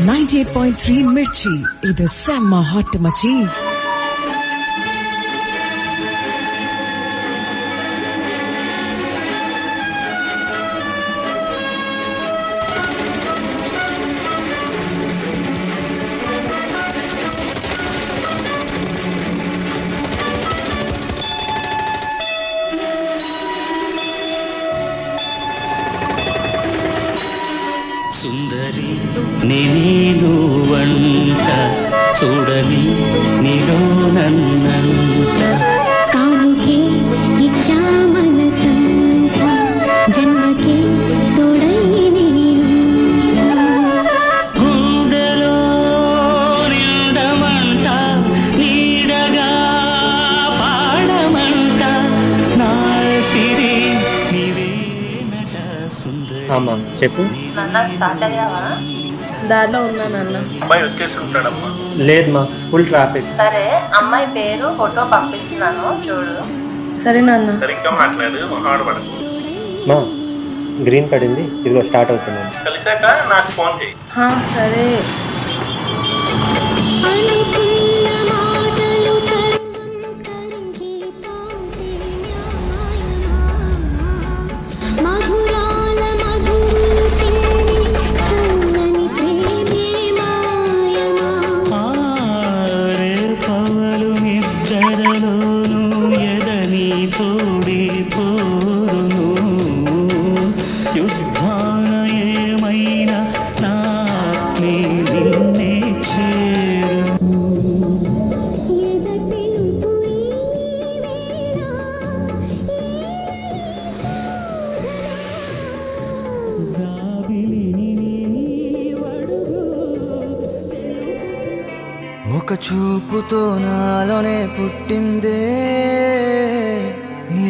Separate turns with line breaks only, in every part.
98.3 మిర్చి ఇది సెమ్మ హాట్ మచి.
సుందరి నేను వంట చూడని నీలో నన్నంట
కానుకే ఇచ్చా మనసంత జన్మకే తోడై నేను
గుండెలో నిండమంట నీడగా పాడమంట నా సిరి నీవేనట సుందరి.
అమ్మా చెప్పు.
దారిలో ఉన్నా నాన్న.
అబ్బాయి వచ్చేసుకుంటాడమ్మా.
లేదు మా ఫుల్ ట్రాఫిక్.
సరే అమ్మాయి పేరు ఫోటో పంపించినాను చూడు. సరే నాన్న.
సరిగ్గా మాట్లాడు, మొహాడపడకు.
మా గ్రీన్ పడింది, ఇదిగో స్టార్ట్ అవుతున్నాను.
కలిసాక నాకు ఫోన్ చేయి.
సరే.
తోడి పోరును యుద్ధాన ఏమైనా నాత్మే నిన్నే చేరు.
ఒక చూపుతో నాలోనే పుట్టిందే,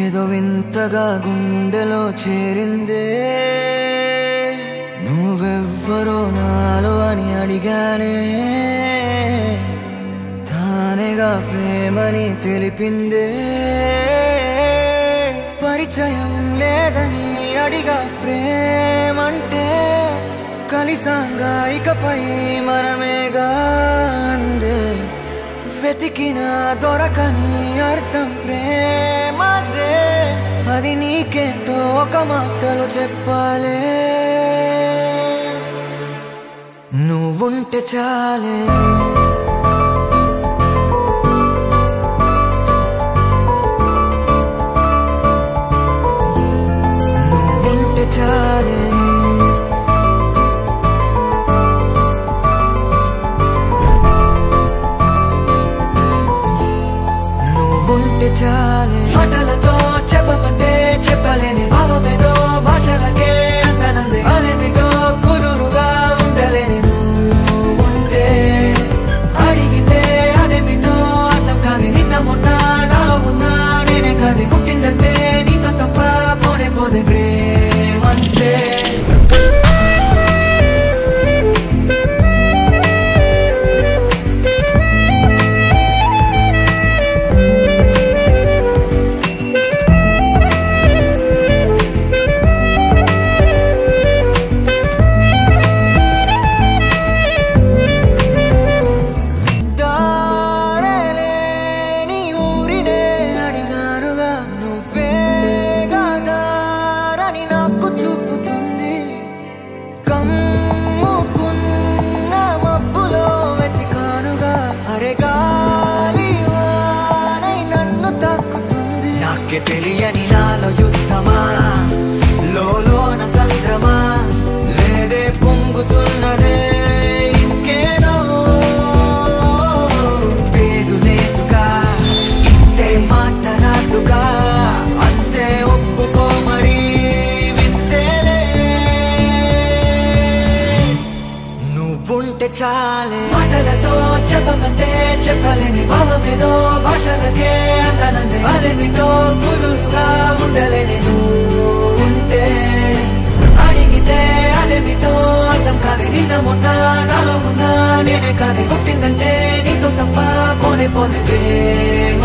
ఏదో వింతగా గుండెలో చేరిందే. నువ్వెవ్వరో నాలో అని అడిగానే, తానేగా ప్రేమని తెలిపిందే. పరిచయం లేదని అడిగా ప్రేమంటే, కలిసాంగా ఇకపై మనమేగా అందే. వెతికినా దొరకని అర్థం ప్రేమదే, అది నీకేంటో ఒక మాటలో చెప్పాలే. నువ్వుంటే చాలే, నువ్వుంటే చాలే. ఉంటే చాలే, మాటలతో చెప్పమంటే చెప్పలేని భావమేదో భాషలకే అందనంది. అదేమిటో కుదురుగా ఉండలేని నువ్వుంటే, అడిగితే అదేమిటో అర్థం కాదు. నిన్న మొన్న నాలో ఉన్నా నేనే కాదు, పుట్టిందంటే నీతో తప్ప పోనే పోదే ప్రేమంతే. తెలియని నాలో యుద్ధమా, లోన సంద్రమా, లేదే పొంగుతున్నదే ఇంకేదో. పేరు లేదుగా, ఇంతే మాట రాదుగా, అంతే ఒప్పుకో మరి వింతేలే. నువ్వుంటే చాలే, మాటలతో చెప్పమంటే చెప్పలేని భావమేదో భాషలకే అందనంది. అదేమిటో కుదురుగా ఉండలేని నువ్వుంటే, అడిగితే అదేమిటో అర్థం కాదు. నిన్న మొన్న నాలో ఉన్నా నేనే కాదు, పుట్టిందంటే నీతో తప్ప పోనే పోతే ప్రేమ.